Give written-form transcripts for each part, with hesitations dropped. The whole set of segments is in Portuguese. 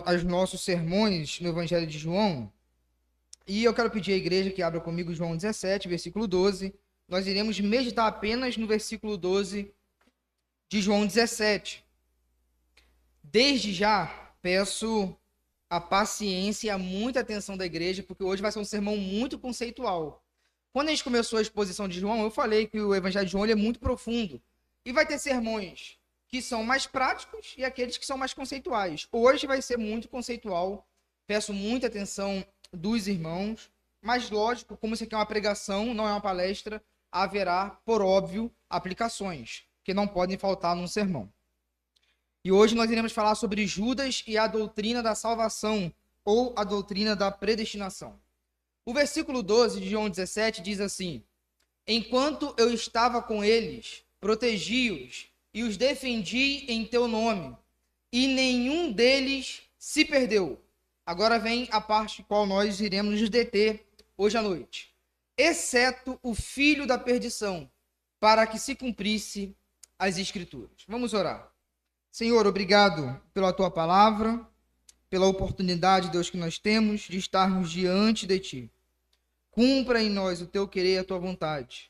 aos nossos sermões no Evangelho de João. E eu quero pedir à igreja que abra comigo João 17, versículo 12. Nós iremos meditar apenas no versículo 12 de João 17. Desde já, peço a paciência e a muita atenção da igreja, porque hoje vai ser um sermão muito conceitual. Quando a gente começou a exposição de João, eu falei que o Evangelho de João ele é muito profundo. E vai ter sermões que são mais práticos e aqueles que são mais conceituais. Hoje vai ser muito conceitual. Peço muita atenção dos irmãos. Mas, lógico, como isso aqui é uma pregação, não é uma palestra, haverá, por óbvio, aplicações que não podem faltar num sermão. E hoje nós iremos falar sobre Judas e a doutrina da salvação, ou a doutrina da predestinação. O versículo 12 de João 17 diz assim: enquanto eu estava com eles, protegi-os e os defendi em teu nome, e nenhum deles se perdeu. Agora vem a parte qual nós iremos nos deter hoje à noite. Exceto o filho da perdição, para que se cumprisse as Escrituras. Vamos orar. Senhor, obrigado pela tua palavra, pela oportunidade, Deus, que nós temos de estarmos diante de ti. Cumpra em nós o teu querer e a tua vontade.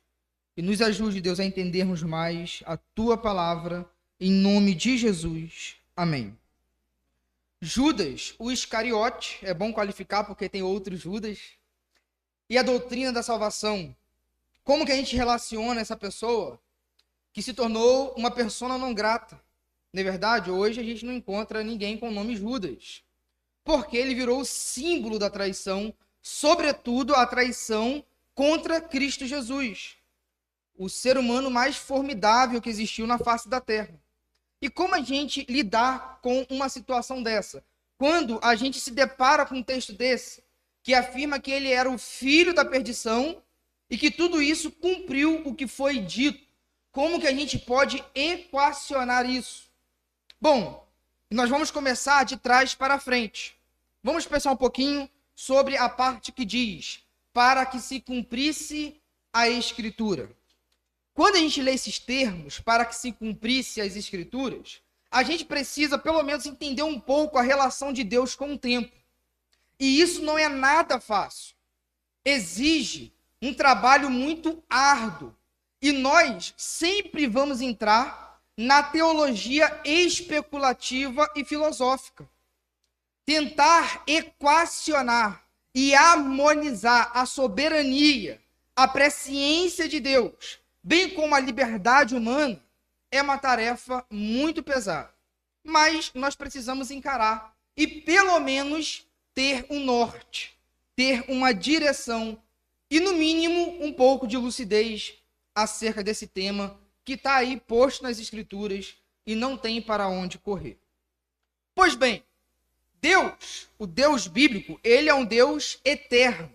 E nos ajude, Deus, a entendermos mais a tua palavra, em nome de Jesus. Amém. Judas, o Iscariote, é bom qualificar porque tem outros Judas, e a doutrina da salvação. Como que a gente relaciona essa pessoa que se tornou uma persona não grata? Na verdade, hoje a gente não encontra ninguém com o nome Judas, porque ele virou o símbolo da traição, sobretudo a traição contra Cristo Jesus, o ser humano mais formidável que existiu na face da terra. E como a gente lidar com uma situação dessa? Quando a gente se depara com um texto desse, que afirma que ele era o filho da perdição e que tudo isso cumpriu o que foi dito. Como que a gente pode equacionar isso? Bom, nós vamos começar de trás para frente. Vamos pensar um pouquinho sobre a parte que diz, para que se cumprisse a Escritura. Quando a gente lê esses termos, para que se cumprisse as Escrituras, a gente precisa pelo menos entender um pouco a relação de Deus com o tempo. E isso não é nada fácil. Exige um trabalho muito árduo. E nós sempre vamos entrar na teologia especulativa e filosófica. Tentar equacionar e harmonizar a soberania, a presciência de Deus, bem como a liberdade humana, é uma tarefa muito pesada. Mas nós precisamos encarar e, pelo menos, ter um norte, ter uma direção e, no mínimo, um pouco de lucidez acerca desse tema que está aí posto nas Escrituras e não tem para onde correr. Pois bem, Deus, o Deus bíblico, ele é um Deus eterno.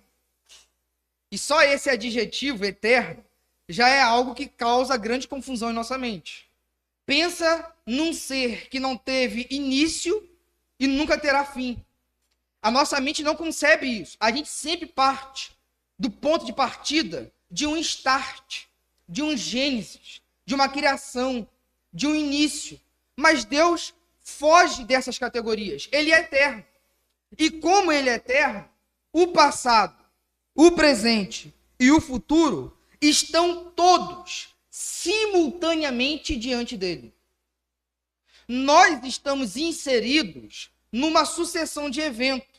E só esse adjetivo, eterno, já é algo que causa grande confusão em nossa mente. Pensa num ser que não teve início e nunca terá fim. A nossa mente não concebe isso. A gente sempre parte do ponto de partida de um start, de um gênesis, de uma criação, de um início. Mas Deus foge dessas categorias. Ele é eterno. E como ele é eterno, o passado, o presente e o futuro estão todos simultaneamente diante dele. Nós estamos inseridos numa sucessão de eventos.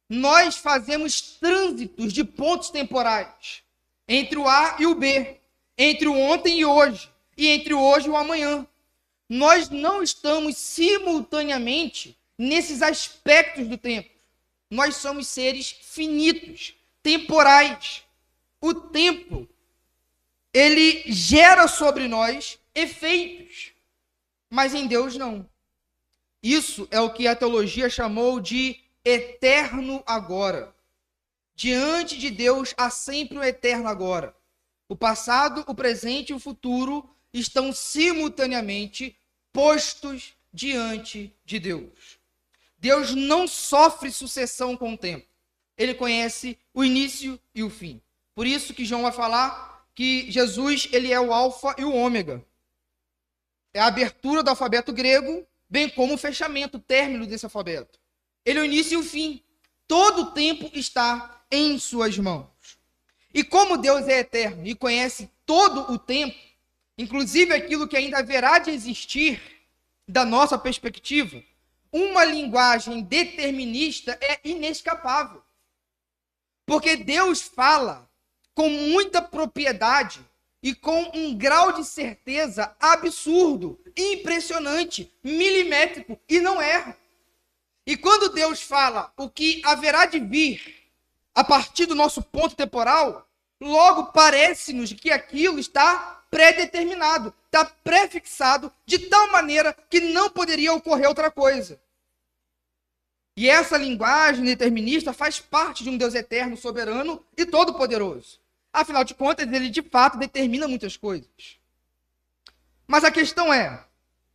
Nós fazemos trânsitos de pontos temporais entre o A e o B, entre o ontem e hoje, e entre o hoje e o amanhã. Nós não estamos simultaneamente nesses aspectos do tempo. Nós somos seres finitos, temporais. O tempo, ele gera sobre nós efeitos, mas em Deus não. Isso é o que a teologia chamou de eterno agora. Diante de Deus há sempre o eterno agora. O passado, o presente e o futuro estão simultaneamente postos diante de Deus. Deus não sofre sucessão com o tempo. Ele conhece o início e o fim. Por isso que João vai falar que Jesus ele é o alfa e o ômega. É a abertura do alfabeto grego bem como o fechamento, o término desse alfabeto. Ele é o início e o fim. Todo o tempo está em suas mãos. E como Deus é eterno e conhece todo o tempo, inclusive aquilo que ainda haverá de existir, da nossa perspectiva, uma linguagem determinista é inescapável. Porque Deus fala com muita propriedade e com um grau de certeza absurdo, impressionante, milimétrico, e não erra. E quando Deus fala o que haverá de vir a partir do nosso ponto temporal, logo parece-nos que aquilo está pré-determinado, está prefixado de tal maneira que não poderia ocorrer outra coisa. E essa linguagem determinista faz parte de um Deus eterno, soberano e todo-poderoso. Afinal de contas, ele de fato determina muitas coisas. Mas a questão é,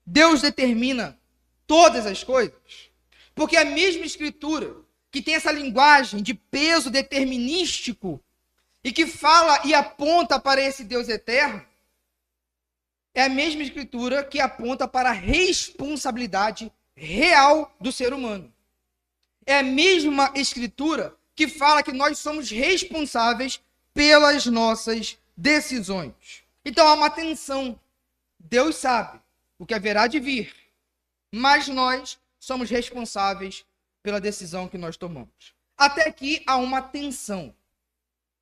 Deus determina todas as coisas? Porque a mesma Escritura, que tem essa linguagem de peso determinístico, e que fala e aponta para esse Deus eterno, é a mesma Escritura que aponta para a responsabilidade real do ser humano. É a mesma Escritura que fala que nós somos responsáveis pelas nossas decisões. Então há uma tensão. Deus sabe o que haverá de vir, mas nós somos responsáveis pela decisão que nós tomamos. Até aqui há uma tensão.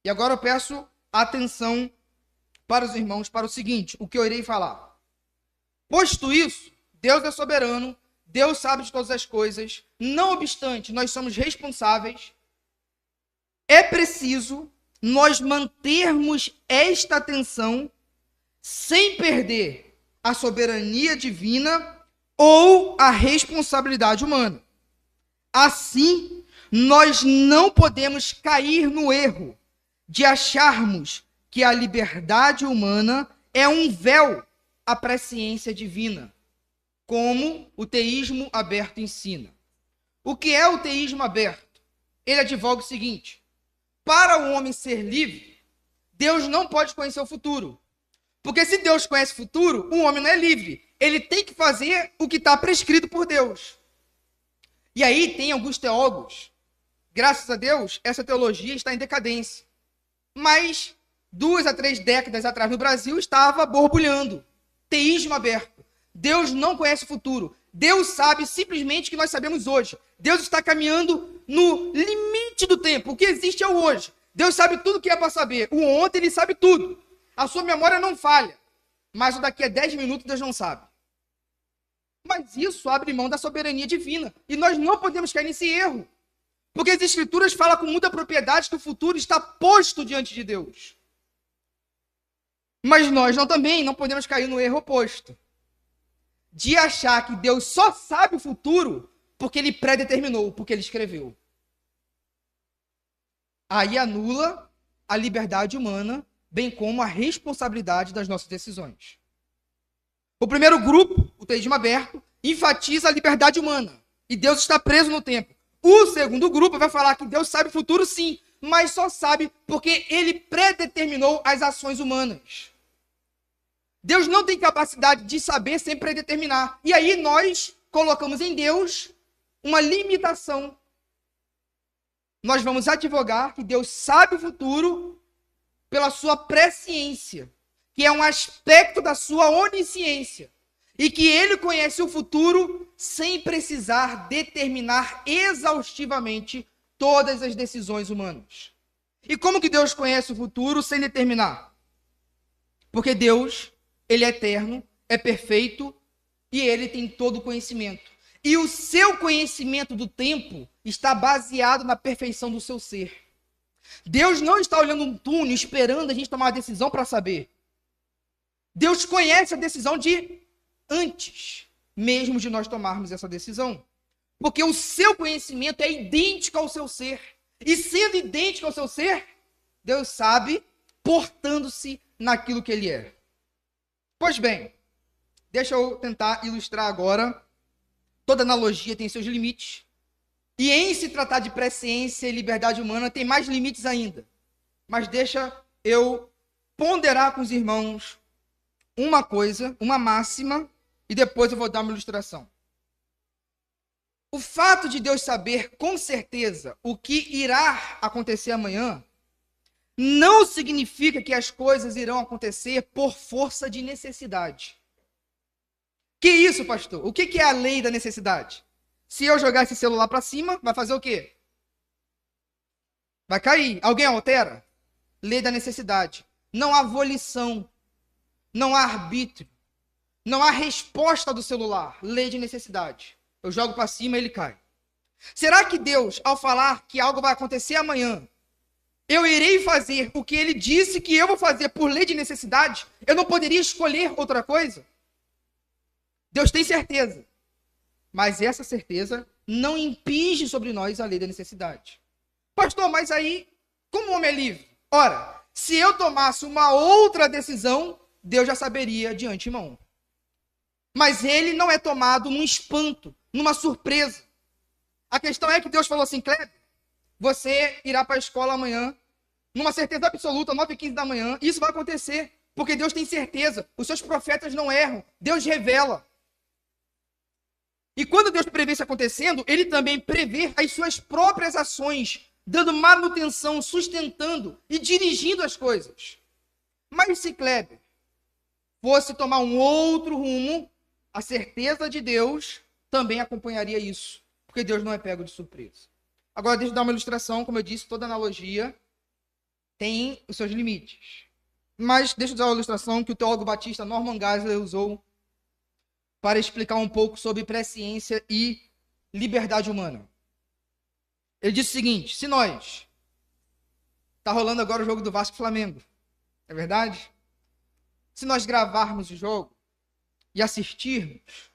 E agora eu peço atenção para os irmãos para o seguinte, o que eu irei falar. Posto isso, Deus é soberano, Deus sabe de todas as coisas, não obstante, nós somos responsáveis. É preciso nós mantermos esta atenção sem perder a soberania divina ou a responsabilidade humana. Assim, nós não podemos cair no erro de acharmos que a liberdade humana é um véu à presciência divina, como o teísmo aberto ensina. O que é o teísmo aberto? Ele advoga o seguinte: para o homem ser livre, Deus não pode conhecer o futuro. Porque se Deus conhece o futuro, o homem não é livre. Ele tem que fazer o que está prescrito por Deus. E aí tem alguns teólogos, graças a Deus, essa teologia está em decadência. Mas 2 a 3 décadas atrás no Brasil estava borbulhando. Teísmo aberto. Deus não conhece o futuro. Deus sabe simplesmente o que nós sabemos hoje. Deus está caminhando no limite do tempo. O que existe é o hoje. Deus sabe tudo o que é para saber. O ontem ele sabe tudo. A sua memória não falha. Mas o daqui a 10 minutos Deus não sabe. Mas isso abre mão da soberania divina. E nós não podemos cair nesse erro. Porque as Escrituras falam com muita propriedade que o futuro está posto diante de Deus. Mas nós também não podemos cair no erro oposto. De achar que Deus só sabe o futuro porque ele predeterminou, porque ele escreveu. Aí anula a liberdade humana, bem como a responsabilidade das nossas decisões. O primeiro grupo, o teísmo aberto, enfatiza a liberdade humana. E Deus está preso no tempo. O segundo grupo vai falar que Deus sabe o futuro sim, mas só sabe porque ele predeterminou as ações humanas. Deus não tem capacidade de saber sem predeterminar. E aí nós colocamos em Deus uma limitação. Nós vamos advogar que Deus sabe o futuro pela sua presciência, que é um aspecto da sua onisciência, e que ele conhece o futuro sem precisar determinar exaustivamente todas as decisões humanas. E como que Deus conhece o futuro sem determinar? Porque Deus, ele é eterno, é perfeito e ele tem todo o conhecimento. E o seu conhecimento do tempo está baseado na perfeição do seu ser. Deus não está olhando um túnel esperando a gente tomar uma decisão para saber. Deus conhece a decisão de antes mesmo de nós tomarmos essa decisão. Porque o seu conhecimento é idêntico ao seu ser. E sendo idêntico ao seu ser, Deus sabe, portando-se naquilo que ele é. Pois bem, deixa eu tentar ilustrar agora. Toda analogia tem seus limites. E em se tratar de presciência e liberdade humana, tem mais limites ainda. Mas deixa eu ponderar com os irmãos uma coisa, uma máxima, e depois eu vou dar uma ilustração. O fato de Deus saber com certeza o que irá acontecer amanhã não significa que as coisas irão acontecer por força de necessidade. Que isso, pastor? O que é a lei da necessidade? Se eu jogar esse celular para cima, vai fazer o quê? Vai cair. Alguém altera? Lei da necessidade. Não há volição. Não há arbítrio. Não há resposta do celular. Lei de necessidade. Eu jogo para cima e ele cai. Será que Deus, ao falar que algo vai acontecer amanhã, eu irei fazer o que ele disse que eu vou fazer por lei de necessidade? Eu não poderia escolher outra coisa? Deus tem certeza. Mas essa certeza não impinge sobre nós a lei da necessidade. Pastor, mas aí, como o homem é livre? Ora, se eu tomasse uma outra decisão, Deus já saberia de antemão. Mas ele não é tomado num espanto, numa surpresa. A questão é que Deus falou assim, Kleber, você irá para a escola amanhã, numa certeza absoluta, 9h15 da manhã, isso vai acontecer, porque Deus tem certeza, os seus profetas não erram, Deus revela. E quando Deus prevê isso acontecendo, ele também prevê as suas próprias ações, dando manutenção, sustentando e dirigindo as coisas. Mas se Kleber fosse tomar um outro rumo, a certeza de Deus também acompanharia isso, porque Deus não é pego de surpresa. Agora, deixa eu dar uma ilustração, como eu disse, toda analogia tem os seus limites. Mas deixa eu dar uma ilustração que o teólogo batista Norman Geisler usou para explicar um pouco sobre presciência e liberdade humana. Ele disse o seguinte, se nós... Está rolando agora o jogo do Vasco e Flamengo, é verdade? Se nós gravarmos o jogo e assistirmos,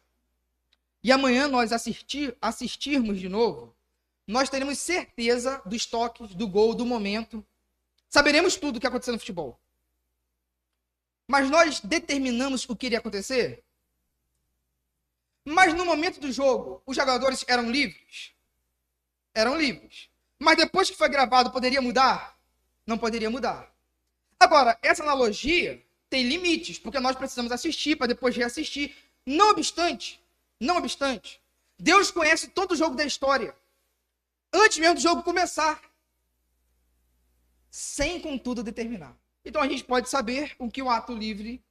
e amanhã nós assistirmos de novo, nós teremos certeza dos toques, do gol, do momento. Saberemos tudo o que aconteceu no futebol. Mas nós determinamos o que iria acontecer? Mas no momento do jogo, os jogadores eram livres? Eram livres. Mas depois que foi gravado, poderia mudar? Não poderia mudar. Agora, essa analogia tem limites, porque nós precisamos assistir para depois reassistir. Não obstante, Deus conhece todo o jogo da história, antes mesmo do jogo começar, sem contudo determinar. Então a gente pode saber o que o ato livre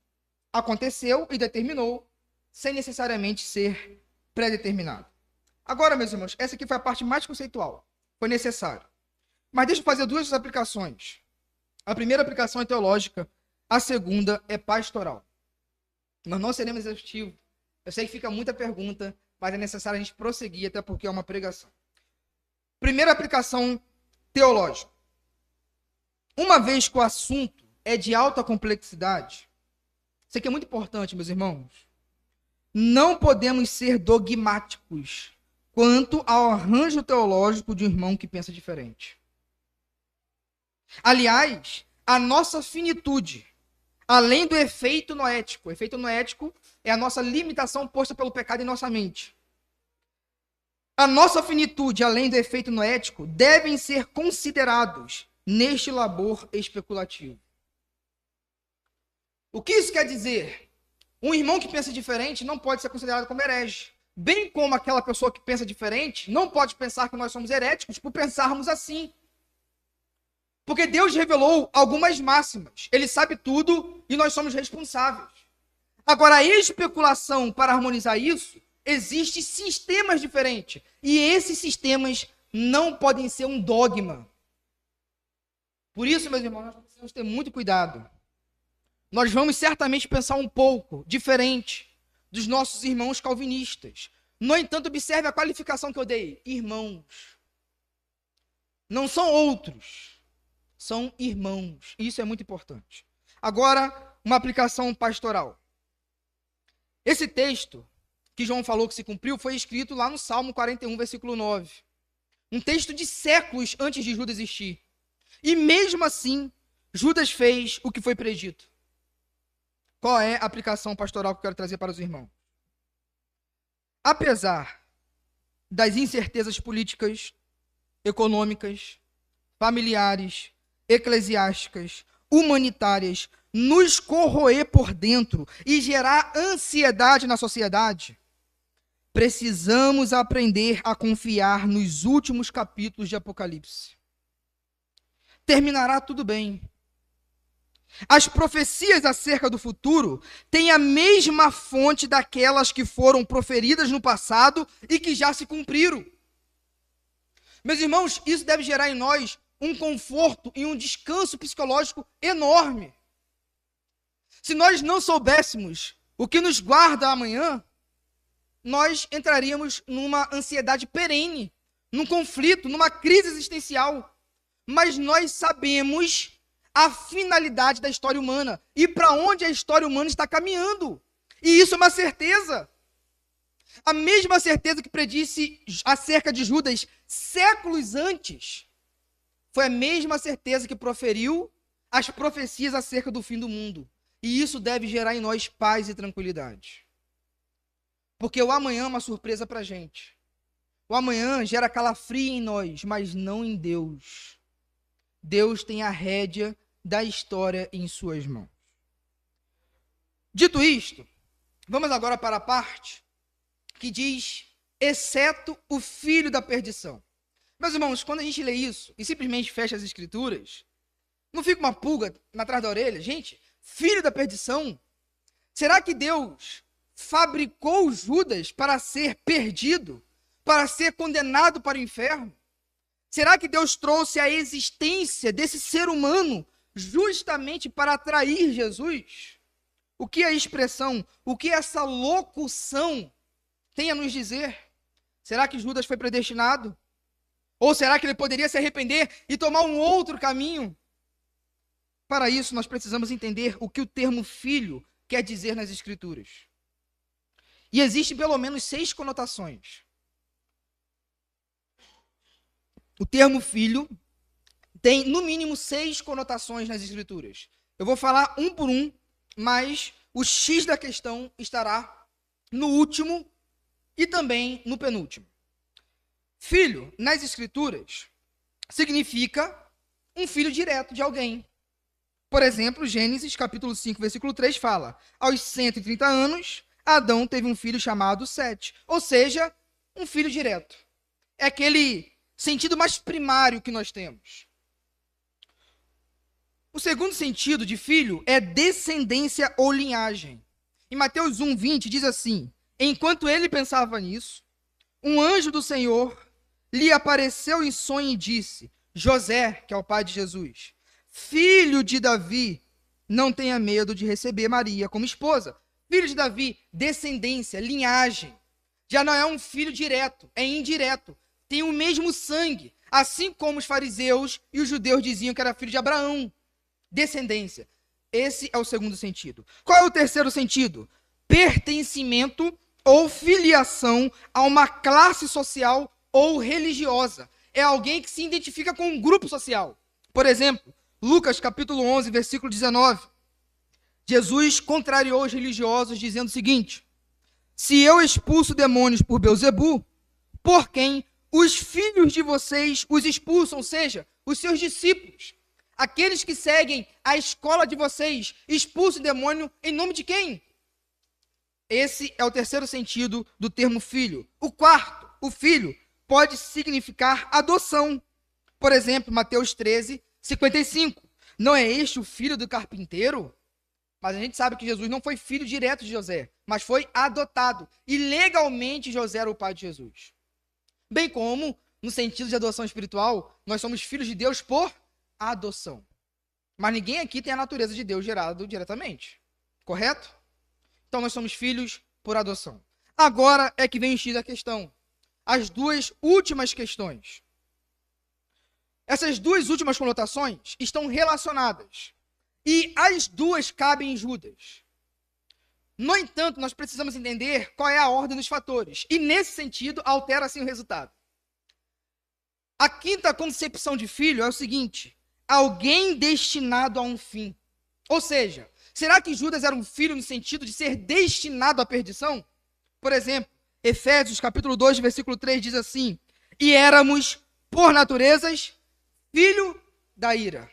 aconteceu e determinou, sem necessariamente ser pré-determinado. Agora, meus irmãos, essa aqui foi a parte mais conceitual. Foi necessário. Mas deixa eu fazer duas aplicações. A primeira aplicação é teológica, a segunda é pastoral. Nós não seremos exaustivos. Eu sei que fica muita pergunta, mas é necessário a gente prosseguir, até porque é uma pregação. Primeira aplicação teológica. Uma vez que o assunto é de alta complexidade, isso aqui é muito importante, meus irmãos, não podemos ser dogmáticos quanto ao arranjo teológico de um irmão que pensa diferente. Aliás, a nossa finitude, além do efeito noético. O efeito noético é a nossa limitação posta pelo pecado em nossa mente. A nossa finitude, além do efeito noético, devem ser considerados neste labor especulativo. O que isso quer dizer? Um irmão que pensa diferente não pode ser considerado como herege. Bem como aquela pessoa que pensa diferente não pode pensar que nós somos heréticos por pensarmos assim. Porque Deus revelou algumas máximas. Ele sabe tudo e nós somos responsáveis. Agora, a especulação para harmonizar isso, existem sistemas diferentes. E esses sistemas não podem ser um dogma. Por isso, meus irmãos, nós precisamos ter muito cuidado. Nós vamos certamente pensar um pouco diferente dos nossos irmãos calvinistas. No entanto, observe a qualificação que eu dei. Irmãos. Não são outros. São irmãos. Isso é muito importante. Agora, uma aplicação pastoral. Esse texto que João falou que se cumpriu foi escrito lá no Salmo 41, versículo 9. Um texto de séculos antes de Judas existir. E mesmo assim, Judas fez o que foi predito. Qual é a aplicação pastoral que eu quero trazer para os irmãos? Apesar das incertezas políticas, econômicas, familiares, eclesiásticas, humanitárias, nos corroer por dentro e gerar ansiedade na sociedade, precisamos aprender a confiar nos últimos capítulos de Apocalipse. Terminará tudo bem. As profecias acerca do futuro têm a mesma fonte daquelas que foram proferidas no passado e que já se cumpriram. Meus irmãos, isso deve gerar em nós um conforto e um descanso psicológico enorme. Se nós não soubéssemos o que nos guarda amanhã, nós entraríamos numa ansiedade perene, num conflito, numa crise existencial. Mas nós sabemos a finalidade da história humana e para onde a história humana está caminhando. E isso é uma certeza. A mesma certeza que predisse acerca de Judas séculos antes, foi a mesma certeza que proferiu as profecias acerca do fim do mundo. E isso deve gerar em nós paz e tranquilidade. Porque o amanhã é uma surpresa para a gente. O amanhã gera calafrio em nós, mas não em Deus. Deus tem a rédea da história em suas mãos. Dito isto, vamos agora para a parte que diz, exceto o filho da perdição. Meus irmãos, quando a gente lê isso e simplesmente fecha as escrituras, não fica uma pulga atrás da orelha? Gente, filho da perdição? Será que Deus fabricou Judas para ser perdido, para ser condenado para o inferno? Será que Deus trouxe a existência desse ser humano justamente para atrair Jesus? O que a expressão, o que essa locução tem a nos dizer? Será que Judas foi predestinado? Ou será que ele poderia se arrepender e tomar um outro caminho? Para isso, nós precisamos entender o que o termo filho quer dizer nas Escrituras. E existem pelo menos 6 conotações. O termo filho tem, no mínimo, 6 conotações nas Escrituras. Eu vou falar um por um, mas o X da questão estará no último e também no penúltimo. Filho, nas Escrituras, significa um filho direto de alguém. Por exemplo, Gênesis, capítulo 5, versículo 3, fala: aos 130 anos, Adão teve um filho chamado Sete. Ou seja, um filho direto. É aquele sentido mais primário que nós temos. O segundo sentido de filho é descendência ou linhagem. Em Mateus 1, 20, diz assim: enquanto ele pensava nisso, um anjo do Senhor lhe apareceu em sonho e disse: José, que é o pai de Jesus, filho de Davi, não tenha medo de receber Maria como esposa. Filho de Davi, descendência, linhagem. Já não é um filho direto, é indireto. Tem o mesmo sangue, assim como os fariseus e os judeus diziam que era filho de Abraão. Descendência. Esse é o segundo sentido. Qual é o terceiro sentido? Pertencimento ou filiação a uma classe social ou religiosa. É alguém que se identifica com um grupo social. Por exemplo, Lucas capítulo 11, versículo 19. Jesus contrariou os religiosos dizendo o seguinte: se eu expulso demônios por Beelzebu, por quem os filhos de vocês os expulsam, ou seja, os seus discípulos, aqueles que seguem a escola de vocês, expulsam o demônio em nome de quem? Esse é o terceiro sentido do termo filho. O quarto, o filho, pode significar adoção. Por exemplo, Mateus 13, 55. Não é este o filho do carpinteiro? Mas a gente sabe que Jesus não foi filho direto de José, mas foi adotado. E legalmente José era o pai de Jesus. Bem como, no sentido de adoção espiritual, nós somos filhos de Deus por adoção. Mas ninguém aqui tem a natureza de Deus gerado diretamente. Correto? Então nós somos filhos por adoção. Agora é que vem o X da questão. As duas últimas questões. Essas duas últimas conotações estão relacionadas. E as duas cabem em Judas. No entanto, nós precisamos entender qual é a ordem dos fatores. E nesse sentido, altera-se o resultado. A quinta concepção de filho é o seguinte: alguém destinado a um fim. Ou seja, será que Judas era um filho no sentido de ser destinado à perdição? Por exemplo, Efésios capítulo 2, versículo 3 diz assim: e éramos, por naturezas, filho da ira.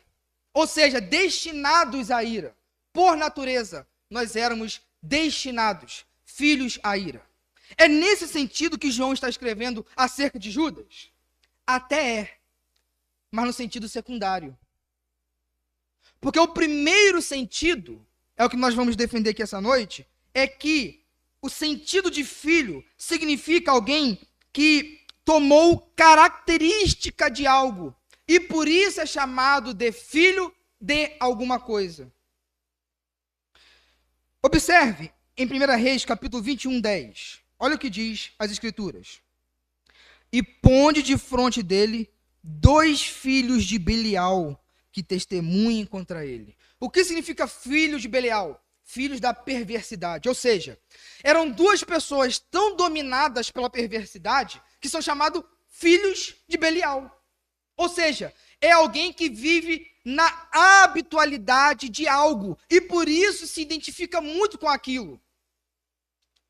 Ou seja, destinados à ira. Por natureza, nós éramos destinados, filhos à ira. É nesse sentido que João está escrevendo acerca de Judas? Até é, mas no sentido secundário. Porque o primeiro sentido, é o que nós vamos defender aqui essa noite, é que o sentido de filho significa alguém que tomou característica de algo, e por isso é chamado de filho de alguma coisa. Observe em 1 Reis, capítulo 21, 10. Olha o que diz as Escrituras. E ponde de fronte dele 2 filhos de Belial, que testemunhem contra ele. O que significa filhos de Belial? Filhos da perversidade. Ou seja, eram 2 pessoas tão dominadas pela perversidade que são chamados filhos de Belial. Ou seja, é alguém que vive na habitualidade de algo e por isso se identifica muito com aquilo.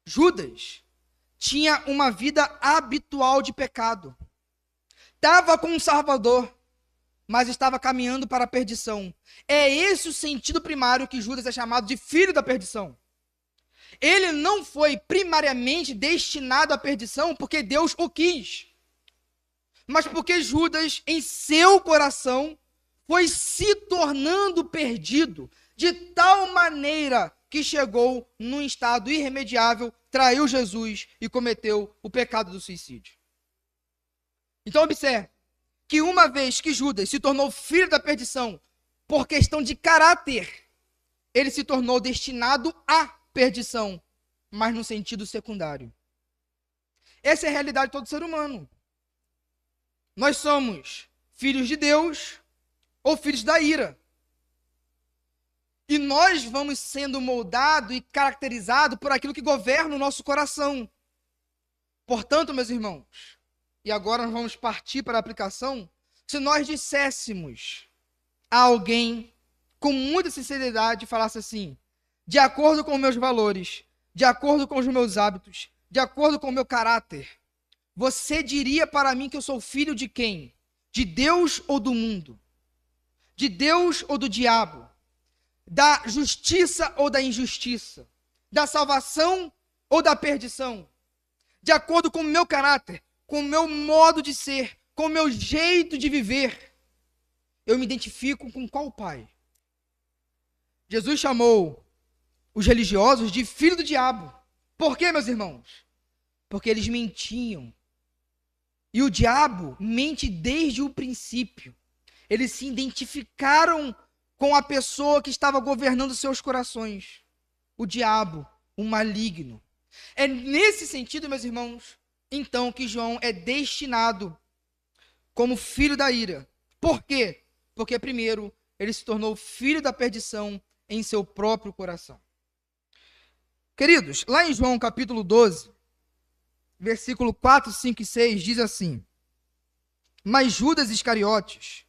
Judas tinha uma vida habitual de pecado. Estava com um Salvador, mas estava caminhando para a perdição. É esse o sentido primário que Judas é chamado de filho da perdição. Ele não foi primariamente destinado à perdição porque Deus o quis, mas porque Judas, em seu coração, foi se tornando perdido de tal maneira que chegou num estado irremediável, traiu Jesus e cometeu o pecado do suicídio. Então observe que uma vez que Judas se tornou filho da perdição por questão de caráter, ele se tornou destinado à perdição, mas no sentido secundário. Essa é a realidade de todo ser humano. Nós somos filhos de Deus ou filhos da ira. E nós vamos sendo moldados e caracterizados por aquilo que governa o nosso coração. Portanto, meus irmãos, e agora nós vamos partir para a aplicação, se nós disséssemos a alguém com muita sinceridade, falasse assim, de acordo com meus valores, de acordo com os meus hábitos, de acordo com o meu caráter, você diria para mim que eu sou filho de quem? De Deus ou do mundo? De Deus ou do diabo? Da justiça ou da injustiça? Da salvação ou da perdição? De acordo com o meu caráter, com o meu modo de ser, com o meu jeito de viver, eu me identifico com qual pai? Jesus chamou os religiosos de filho do diabo. Por quê, meus irmãos? Porque eles mentiam. E o diabo mente desde o princípio. Eles se identificaram com a pessoa que estava governando seus corações. O diabo, o maligno. É nesse sentido, meus irmãos, então, que João é destinado como filho da ira. Por quê? Porque, primeiro, ele se tornou filho da perdição em seu próprio coração. Queridos, lá em João capítulo 12, versículo 4, 5 e 6, diz assim: Mas Judas Iscariotes,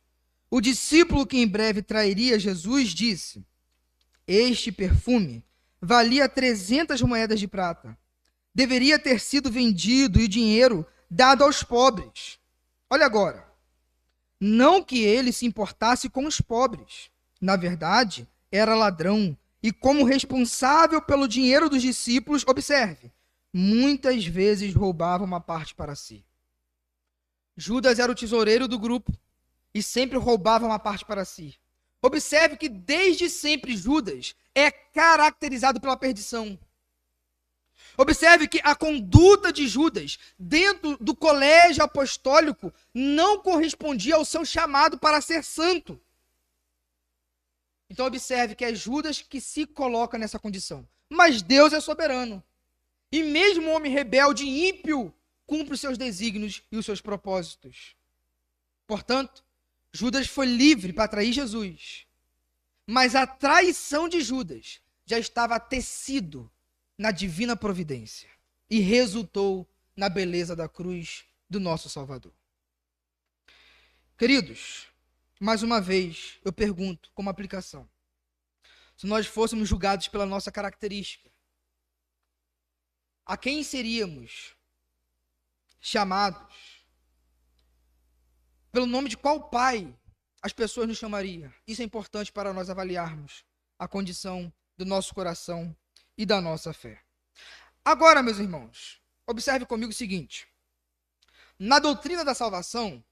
o discípulo que em breve trairia Jesus, disse: Este perfume valia 300 moedas de prata. Deveria ter sido vendido e o dinheiro dado aos pobres. Olha agora. Não que ele se importasse com os pobres. Na verdade, era ladrão. E como responsável pelo dinheiro dos discípulos, observe, muitas vezes roubava uma parte para si. Judas era o tesoureiro do grupo e sempre roubava uma parte para si. Observe que desde sempre Judas é caracterizado pela perdição. Observe que a conduta de Judas dentro do colégio apostólico não correspondia ao seu chamado para ser santo. Então observe que é Judas que se coloca nessa condição. Mas Deus é soberano. E mesmo o homem rebelde e ímpio cumpre os seus desígnios e os seus propósitos. Portanto, Judas foi livre para trair Jesus. Mas a traição de Judas já estava tecido na divina providência e resultou na beleza da cruz do nosso Salvador. Queridos, mais uma vez eu pergunto como aplicação: se nós fôssemos julgados pela nossa característica, a quem seríamos chamados? Pelo nome de qual pai as pessoas nos chamariam? Isso é importante para nós avaliarmos a condição do nosso coração e da nossa fé. Agora, meus irmãos, observe comigo o seguinte. Na doutrina da salvação,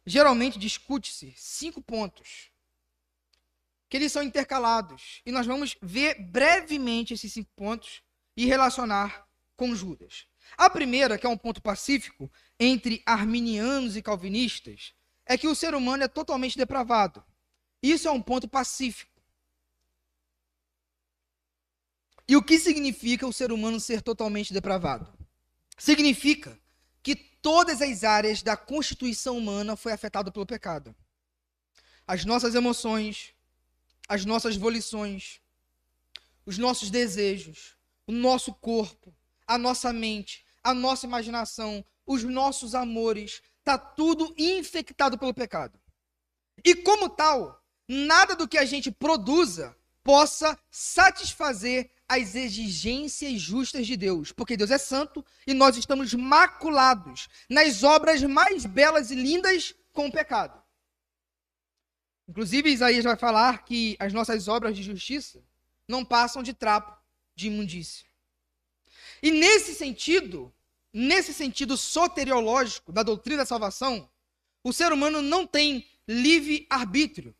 geralmente discute-se 5 pontos, que eles são intercalados. E nós vamos ver brevemente esses 5 pontos e relacionar com Judas. A primeira, que é um ponto pacífico entre arminianos e calvinistas, é que o ser humano é totalmente depravado. Isso é um ponto pacífico. E o que significa o ser humano ser totalmente depravado? Significa que todas as áreas da constituição humana foi afetada pelo pecado. As nossas emoções, as nossas volições, os nossos desejos, o nosso corpo, a nossa mente, a nossa imaginação, os nossos amores, está tudo infectado pelo pecado. E como tal, nada do que a gente produza possa satisfazer as exigências justas de Deus, porque Deus é santo e nós estamos maculados nas obras mais belas e lindas com o pecado. Inclusive, Isaías vai falar que as nossas obras de justiça não passam de trapo, de imundícia. E nesse sentido soteriológico da doutrina da salvação, o ser humano não tem livre-arbítrio.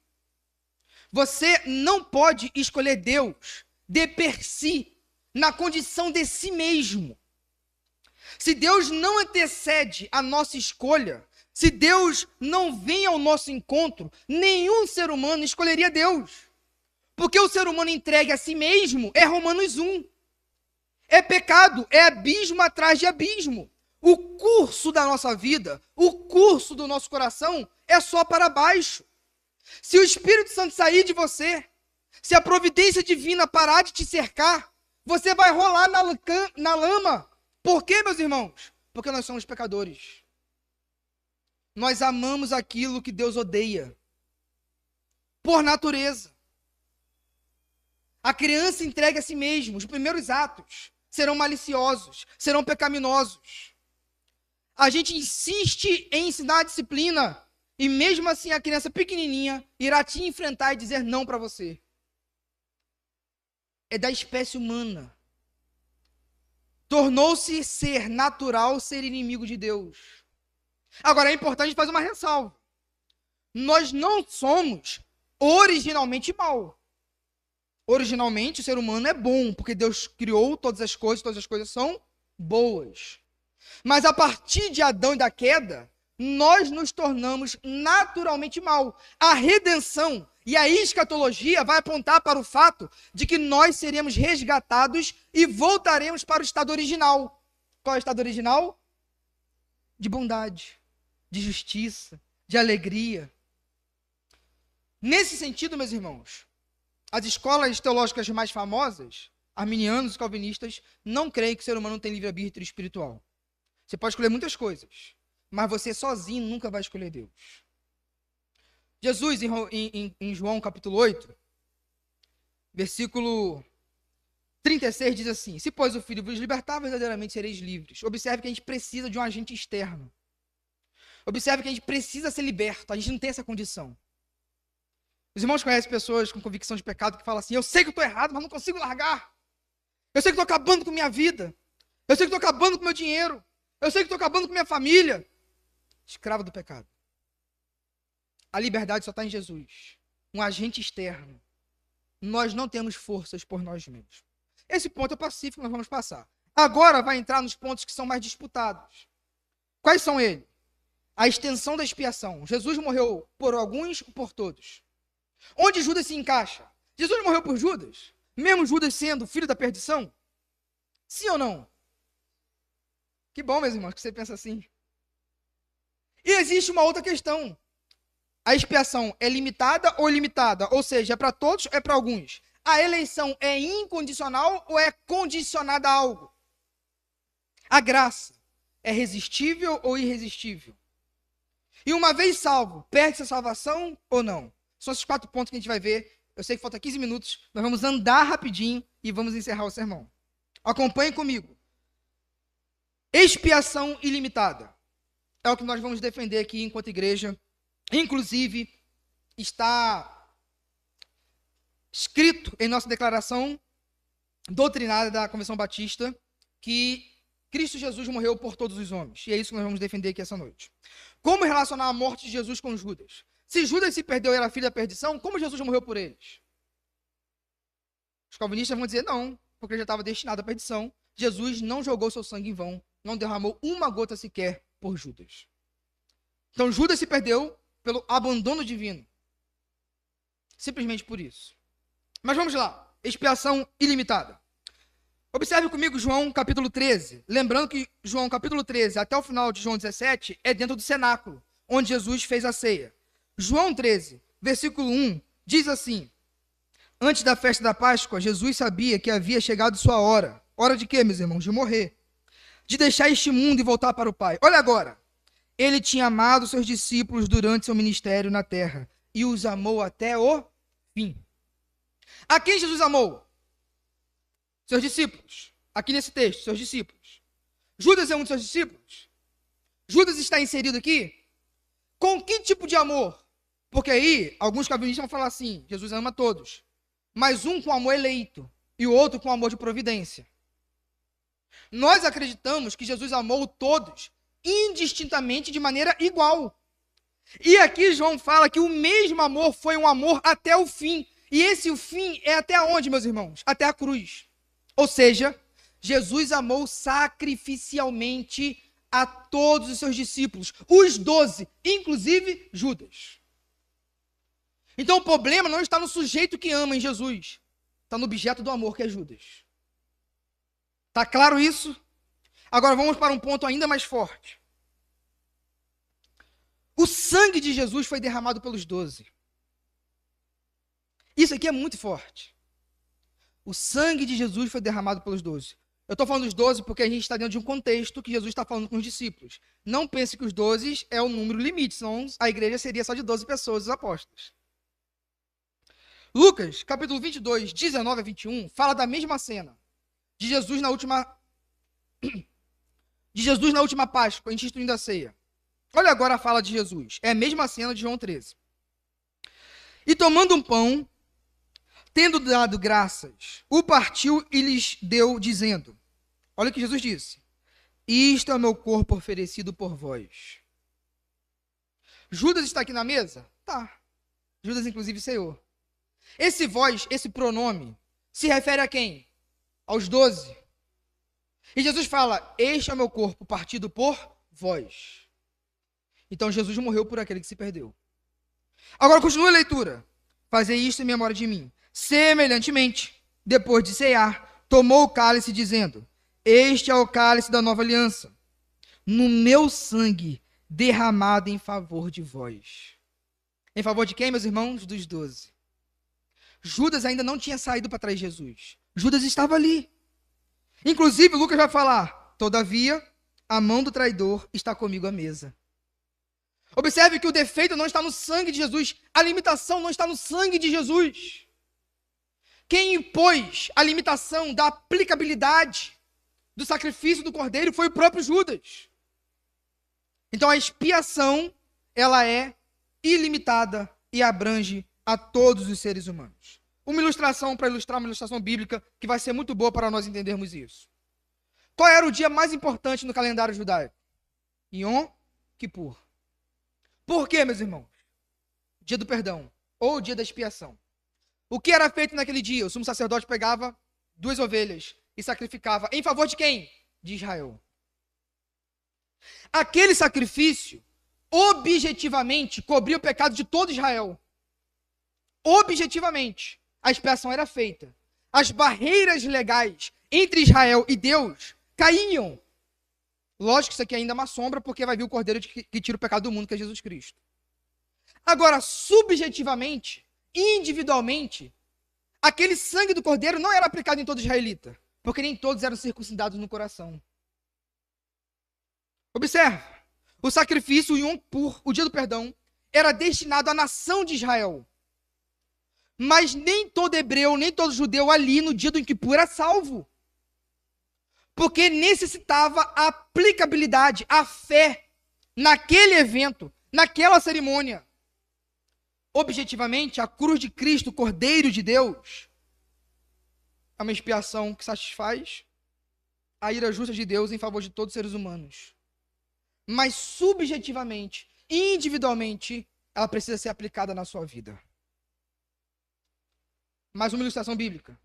Você não pode escolher Deus de per si, na condição de si mesmo. Se Deus não antecede a nossa escolha, se Deus não vem ao nosso encontro, nenhum ser humano escolheria Deus. Porque o ser humano entregue a si mesmo é Romanos 1. É pecado, é abismo atrás de abismo. O curso da nossa vida, o curso do nosso coração é só para baixo. Se o Espírito Santo sair de você, se a providência divina parar de te cercar, você vai rolar na lama. Por quê, meus irmãos? Porque nós somos pecadores. Nós amamos aquilo que Deus odeia. Por natureza. A criança entrega a si mesmo. Os primeiros atos serão maliciosos, serão pecaminosos. A gente insiste em ensinar a disciplina, e mesmo assim a criança pequenininha irá te enfrentar e dizer não para você. É da espécie humana. Tornou-se ser natural ser inimigo de Deus. Agora é importante fazer uma ressalva. Nós não somos originalmente mal. Originalmente o ser humano é bom, porque Deus criou todas as coisas são boas. Mas a partir de Adão e da queda, nós nos tornamos naturalmente mal. A redenção e a escatologia vai apontar para o fato de que nós seremos resgatados e voltaremos para o estado original. Qual é o estado original? De bondade, de justiça, de alegria. Nesse sentido, meus irmãos, as escolas teológicas mais famosas, arminianos e calvinistas, não creem que o ser humano tem livre-arbítrio espiritual. Você pode escolher muitas coisas, mas você sozinho nunca vai escolher Deus. Jesus, em João capítulo 8, versículo 36, diz assim: se, pois, o Filho vos libertar, verdadeiramente sereis livres. Observe que a gente precisa de um agente externo. Observe que a gente precisa ser liberto, a gente não tem essa condição. Os irmãos conhecem pessoas com convicção de pecado que falam assim: eu sei que eu estou errado, mas não consigo largar. Eu sei que estou acabando com minha vida. Eu sei que estou acabando com meu dinheiro. Eu sei que estou acabando com minha família. Escravo do pecado. A liberdade só está em Jesus. Um agente externo. Nós não temos forças por nós mesmos. Esse ponto é pacífico, nós vamos passar. Agora vai entrar nos pontos que são mais disputados. Quais são eles? A extensão da expiação. Jesus morreu por alguns ou por todos? Onde Judas se encaixa? Jesus morreu por Judas? Mesmo Judas sendo filho da perdição? Sim ou não? Que bom, meus irmãos, que você pensa assim. E existe uma outra questão. A expiação é limitada ou ilimitada? Ou seja, é para todos ou é para alguns? A eleição é incondicional ou é condicionada a algo? A graça é resistível ou irresistível? E uma vez salvo, perde-se a salvação ou não? São esses 4 pontos que a gente vai ver. Eu sei que falta 15 minutos, nós vamos andar rapidinho e vamos encerrar o sermão. Acompanhe comigo. Expiação ilimitada. É o que nós vamos defender aqui enquanto igreja. Inclusive, está escrito em nossa declaração doutrinária da Convenção Batista que Cristo Jesus morreu por todos os homens. E é isso que nós vamos defender aqui essa noite. Como relacionar a morte de Jesus com Judas? Se Judas se perdeu e era filho da perdição, como Jesus morreu por eles? Os calvinistas vão dizer não, porque ele já estava destinado à perdição. Jesus não jogou seu sangue em vão, não derramou uma gota sequer por Judas. Então Judas se perdeu pelo abandono divino. Simplesmente por isso. Mas vamos lá. Expiação ilimitada. Observe comigo João capítulo 13. Lembrando que João capítulo 13 até o final de João 17 é dentro do cenáculo, onde Jesus fez a ceia. João 13, versículo 1, diz assim: antes da festa da Páscoa, Jesus sabia que havia chegado sua hora. Hora de quê, meus irmãos? De morrer. De deixar este mundo e voltar para o Pai. Olha agora. Ele tinha amado seus discípulos durante seu ministério na terra e os amou até o fim. A quem Jesus amou? Seus discípulos. Aqui nesse texto, seus discípulos. Judas é um de seus discípulos? Judas está inserido aqui? Com que tipo de amor? Porque aí, alguns calvinistas vão falar assim, Jesus ama todos. Mas um com amor eleito e o outro com amor de providência. Nós acreditamos que Jesus amou todos indistintamente de maneira igual. E aqui João fala que o mesmo amor foi um amor até o fim. E esse o fim é até onde, meus irmãos? Até a cruz. Ou seja, Jesus amou sacrificialmente a todos os seus discípulos, os 12, inclusive Judas. Então o problema não está no sujeito que ama em Jesus, está no objeto do amor que é Judas. Está claro isso? Agora vamos para um ponto ainda mais forte. O sangue de Jesus foi derramado pelos 12. Isso aqui é muito forte. O sangue de Jesus foi derramado pelos 12. Eu estou falando dos 12 porque a gente está dentro de um contexto que Jesus está falando com os discípulos. Não pense que os 12 é o número limite, senão a igreja seria só de 12 pessoas, os apóstolos. Lucas, capítulo 22, 19 a 21, fala da mesma cena. De Jesus na última Páscoa, instituindo a ceia. Olha agora a fala de Jesus. É a mesma cena de João 13. E tomando um pão, tendo dado graças, o partiu e lhes deu, dizendo, olha o que Jesus disse, isto é o meu corpo oferecido por vós. Judas está aqui na mesa? Tá. Judas, inclusive, Senhor. Esse vós, esse pronome, se refere a quem? Aos 12. E Jesus fala, este é o meu corpo partido por vós. Então Jesus morreu por aquele que se perdeu. Agora continua a leitura. Fazei isto em memória de mim. Semelhantemente, depois de cear, tomou o cálice, dizendo, este é o cálice da nova aliança, no meu sangue derramado em favor de vós. Em favor de quem, meus irmãos? Dos 12. Judas ainda não tinha saído para trás de Jesus. Judas estava ali. Inclusive, Lucas vai falar, todavia, a mão do traidor está comigo à mesa. Observe que o defeito não está no sangue de Jesus, a limitação não está no sangue de Jesus. Quem impôs a limitação da aplicabilidade do sacrifício do cordeiro foi o próprio Judas. Então a expiação, ela é ilimitada e abrange a todos os seres humanos. Uma ilustração para ilustrar uma ilustração bíblica que vai ser muito boa para nós entendermos isso. Qual era o dia mais importante no calendário judaico? Yom Kippur. Por quê, meus irmãos? Dia do perdão, ou dia da expiação. O que era feito naquele dia? O sumo sacerdote pegava 2 ovelhas e sacrificava em favor de quem? De Israel. Aquele sacrifício, objetivamente, cobria o pecado de todo Israel. Objetivamente, a expiação era feita. As barreiras legais entre Israel e Deus caíam. Lógico que isso aqui ainda é uma sombra, porque vai vir o cordeiro que tira o pecado do mundo, que é Jesus Cristo. Agora, subjetivamente, individualmente, aquele sangue do cordeiro não era aplicado em todo israelita, porque nem todos eram circuncidados no coração. Observe, o sacrifício Yom Kippur, o dia do perdão, era destinado à nação de Israel. Mas nem todo hebreu, nem todo judeu ali no dia do Yom Kippur era salvo. Porque necessitava a aplicabilidade, a fé naquele evento, naquela cerimônia. Objetivamente, a cruz de Cristo, Cordeiro de Deus, é uma expiação que satisfaz a ira justa de Deus em favor de todos os seres humanos. Mas subjetivamente, individualmente, ela precisa ser aplicada na sua vida. Mais uma ilustração bíblica.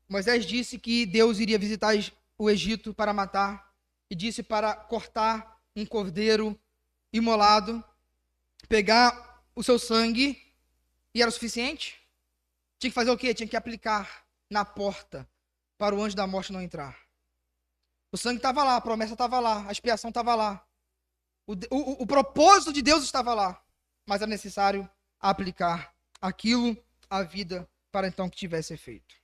Moisés disse que Deus iria visitar o Egito para matar, e disse para cortar um cordeiro imolado, pegar o seu sangue, e era o suficiente? Tinha que fazer o quê? Tinha que aplicar na porta para o anjo da morte não entrar. O sangue estava lá, a promessa estava lá, a expiação estava lá. O propósito de Deus estava lá, mas era necessário aplicar aquilo à vida para então que tivesse efeito.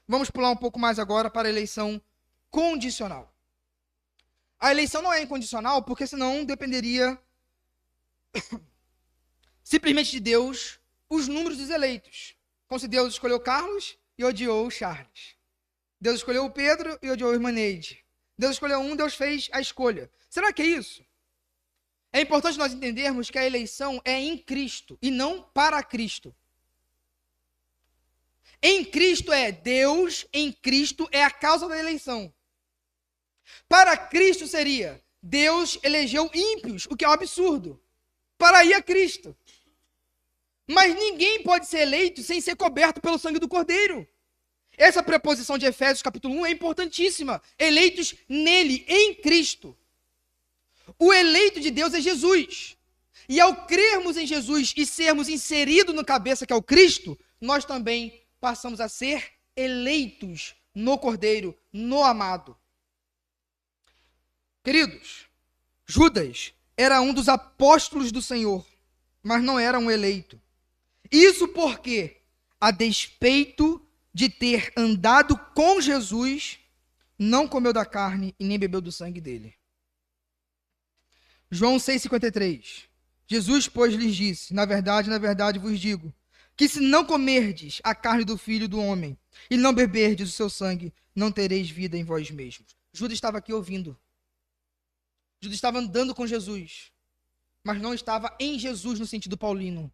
Vamos pular um pouco mais agora para a eleição condicional. A eleição não é incondicional, porque senão dependeria simplesmente de Deus os números dos eleitos. Como se Deus escolheu Carlos e odiou o Charles. Deus escolheu o Pedro e odiou a irmã Neide. Deus escolheu um, Deus fez a escolha. Será que é isso? É importante nós entendermos que a eleição é em Cristo e não para Cristo. Em Cristo é Deus, em Cristo é a causa da eleição. Para Cristo seria, Deus elegeu ímpios, o que é um absurdo. Para ir a Cristo. Mas ninguém pode ser eleito sem ser coberto pelo sangue do Cordeiro. Essa preposição de Efésios capítulo 1 é importantíssima. Eleitos nele, em Cristo. O eleito de Deus é Jesus. E ao crermos em Jesus e sermos inseridos no cabeça que é o Cristo, nós também passamos a ser eleitos no Cordeiro, no amado. Queridos, Judas era um dos apóstolos do Senhor, mas não era um eleito. Isso porque, a despeito de ter andado com Jesus, não comeu da carne e nem bebeu do sangue dele. João 6,53. Jesus, pois, lhes disse: na verdade vos digo, que se não comerdes a carne do Filho do Homem e não beberdes o seu sangue, não tereis vida em vós mesmos. Judas estava aqui ouvindo. Judas estava andando com Jesus, mas não estava em Jesus no sentido paulino.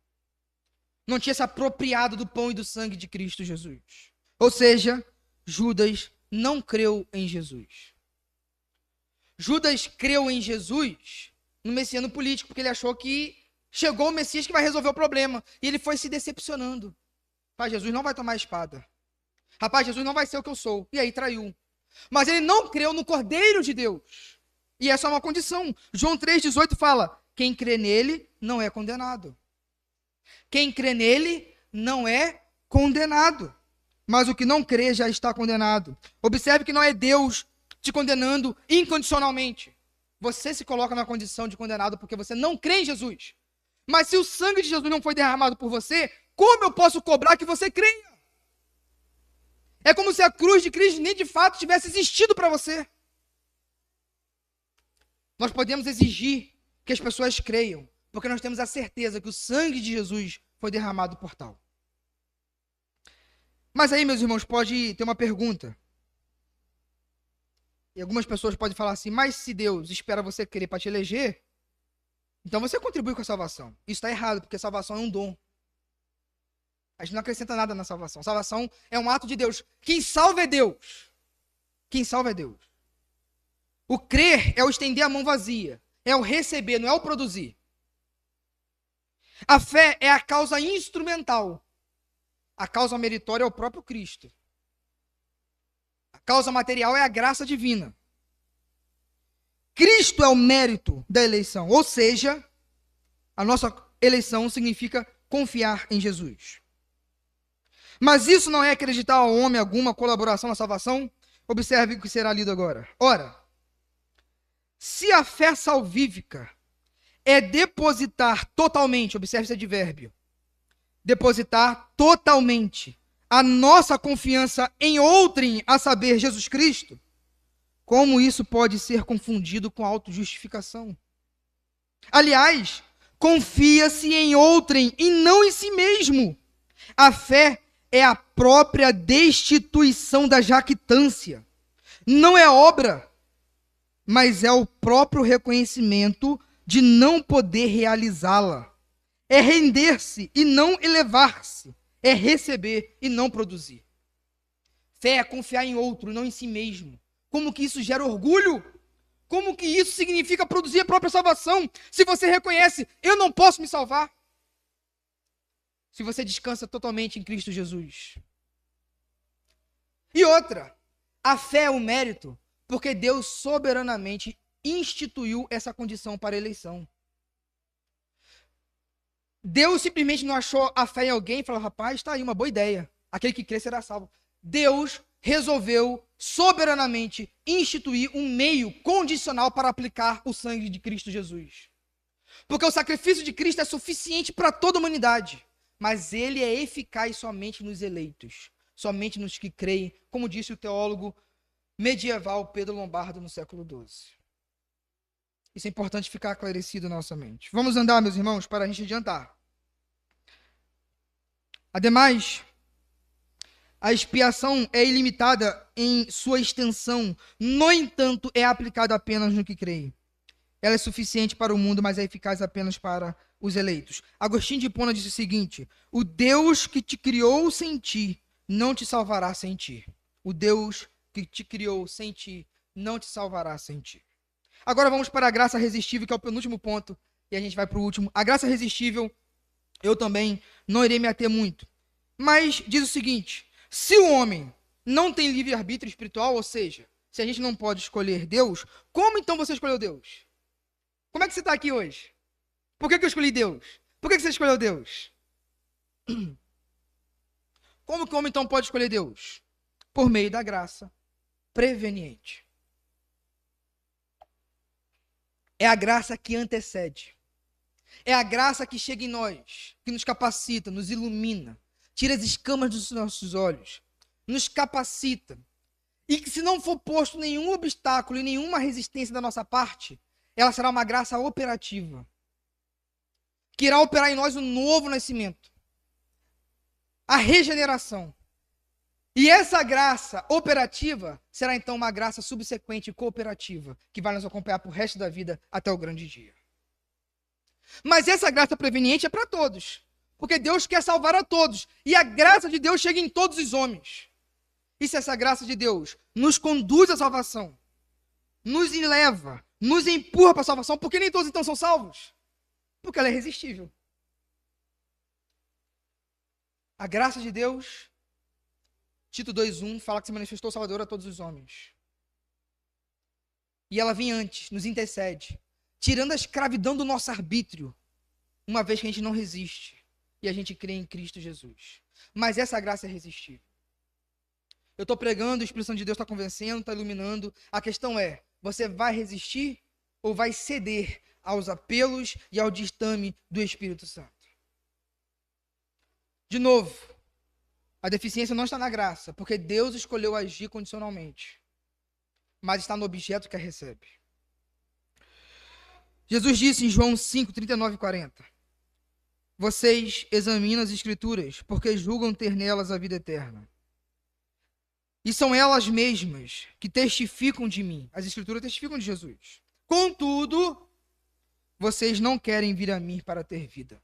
Não tinha se apropriado do pão e do sangue de Cristo Jesus. Ou seja, Judas não creu em Jesus. Judas creu em Jesus no messiano político, porque ele achou que chegou o Messias que vai resolver o problema. E ele foi se decepcionando. Rapaz, Jesus não vai tomar a espada. Rapaz, Jesus não vai ser o que eu sou. E aí traiu. Mas ele não creu no Cordeiro de Deus. E essa é uma condição. João 3,18 fala: quem crê nele não é condenado. Quem crê nele não é condenado. Mas o que não crê já está condenado. Observe que não é Deus te condenando incondicionalmente. Você se coloca na condição de condenado porque você não crê em Jesus. Mas se o sangue de Jesus não foi derramado por você, como eu posso cobrar que você creia? É como se a cruz de Cristo nem de fato tivesse existido para você. Nós podemos exigir que as pessoas creiam, porque nós temos a certeza que o sangue de Jesus foi derramado por tal. Mas aí, meus irmãos, pode ter uma pergunta. E algumas pessoas podem falar assim: mas se Deus espera você crer para te eleger, então você contribui com a salvação. Isso está errado, porque a salvação é um dom. A gente não acrescenta nada na salvação. Salvação é um ato de Deus. Quem salva é Deus. Quem salva é Deus. O crer é o estender a mão vazia. É o receber, não é o produzir. A fé é a causa instrumental. A causa meritória é o próprio Cristo. A causa material é a graça divina. Cristo é o mérito da eleição. Ou seja, a nossa eleição significa confiar em Jesus. Mas isso não é acreditar ao homem alguma colaboração na salvação? Observe o que será lido agora. Ora, se a fé salvífica é depositar totalmente, observe esse advérbio, depositar totalmente a nossa confiança em outrem, a saber, Jesus Cristo, como isso pode ser confundido com autojustificação? Aliás, confia-se em outrem e não em si mesmo. A fé é a própria destituição da jactância. Não é obra, mas é o próprio reconhecimento de não poder realizá-la. É render-se e não elevar-se. É receber e não produzir. Fé é confiar em outro, não em si mesmo. como que isso gera orgulho, como que isso significa produzir a própria salvação, se você reconhece, eu não posso me salvar, se você descansa totalmente em Cristo Jesus. E outra, a fé é o mérito, porque Deus soberanamente instituiu essa condição para a eleição. Deus simplesmente não achou a fé em alguém e falou, rapaz, está aí uma boa ideia, aquele que crê será salvo. Deus resolveu soberanamente instituir um meio condicional para aplicar o sangue de Cristo Jesus. Porque o sacrifício de Cristo é suficiente para toda a humanidade, mas ele é eficaz somente nos eleitos, somente nos que creem, como disse o teólogo medieval Pedro Lombardo no século XII. Isso é importante ficar esclarecido na nossa mente. Vamos andar, meus irmãos, para a gente adiantar. Ademais, a expiação é ilimitada em sua extensão, no entanto, é aplicada apenas no que creem. Ela é suficiente para o mundo, mas é eficaz apenas para os eleitos. Agostinho de Hipona disse o seguinte: o Deus que te criou sem ti, não te salvará sem ti. O Deus que te criou sem ti, não te salvará sem ti. Agora vamos para a graça resistível, que é o penúltimo ponto, e a gente vai para o último. A graça resistível, eu também não irei me ater muito. Mas diz o seguinte: se o homem não tem livre-arbítrio espiritual, ou seja, se a gente não pode escolher Deus, como então você escolheu Deus? Como é que você está aqui hoje? Por que eu escolhi Deus? Por que você escolheu Deus? Como que o homem então pode escolher Deus? Por meio da graça preveniente. É a graça que antecede. É a graça que chega em nós, que nos capacita, nos ilumina, tira as escamas dos nossos olhos, nos capacita. E que se não for posto nenhum obstáculo e nenhuma resistência da nossa parte, ela será uma graça operativa, que irá operar em nós um novo nascimento, a regeneração. E essa graça operativa será então uma graça subsequente e cooperativa, que vai nos acompanhar para o resto da vida até o grande dia. Mas essa graça preveniente é para todos, porque Deus quer salvar a todos, e a graça de Deus chega em todos os homens. E se essa graça de Deus nos conduz à salvação, nos eleva, nos empurra para a salvação, porque nem todos então são salvos? Porque ela é irresistível. A graça de Deus, Tito 2:1, fala que se manifestou o Salvador a todos os homens. E ela vem antes, nos intercede, tirando a escravidão do nosso arbítrio, uma vez que a gente não resiste, e a gente crê em Cristo Jesus. Mas essa graça é irresistível. Eu estou pregando, a Espírito Santo de Deus está convencendo, está iluminando. A questão é, você vai resistir ou vai ceder aos apelos e ao ditame do Espírito Santo? De novo, a deficiência não está na graça, porque Deus escolheu agir condicionalmente, mas está no objeto que a recebe. Jesus disse em João 5, 39 e 40, vocês examinam as Escrituras, porque julgam ter nelas a vida eterna. E são elas mesmas que testificam de mim. As Escrituras testificam de Jesus. Contudo, vocês não querem vir a mim para ter vida.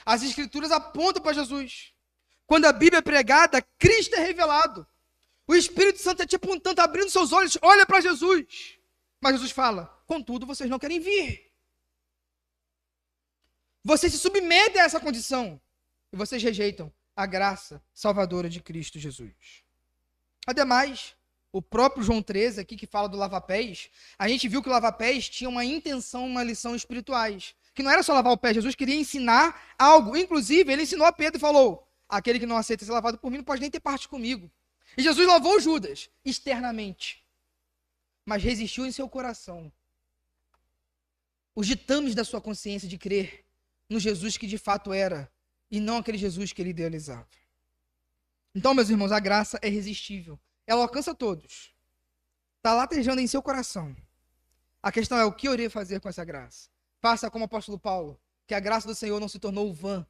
As Escrituras apontam para Jesus. Quando a Bíblia é pregada, Cristo é revelado. O Espírito Santo está te apontando, abrindo seus olhos, olha para Jesus. Mas Jesus fala, contudo, vocês não querem vir. Vocês se submetem a essa condição. E vocês rejeitam a graça salvadora de Cristo Jesus. Ademais, o próprio João 13, aqui que fala do lava-pés, a gente viu que o lava-pés tinha uma intenção, uma lição espirituais. Que não era só lavar o pé, Jesus queria ensinar algo. Inclusive, ele ensinou a Pedro e falou, aquele que não aceita ser lavado por mim não pode nem ter parte comigo. E Jesus lavou Judas, externamente. Mas resistiu em seu coração os ditames da sua consciência de crer no Jesus que de fato era, e não aquele Jesus que ele idealizava. Então, meus irmãos, a graça é irresistível. Ela alcança todos. Está latejando em seu coração. A questão é o que eu irei fazer com essa graça. Faça como o apóstolo Paulo, que a graça do Senhor não se tornou vã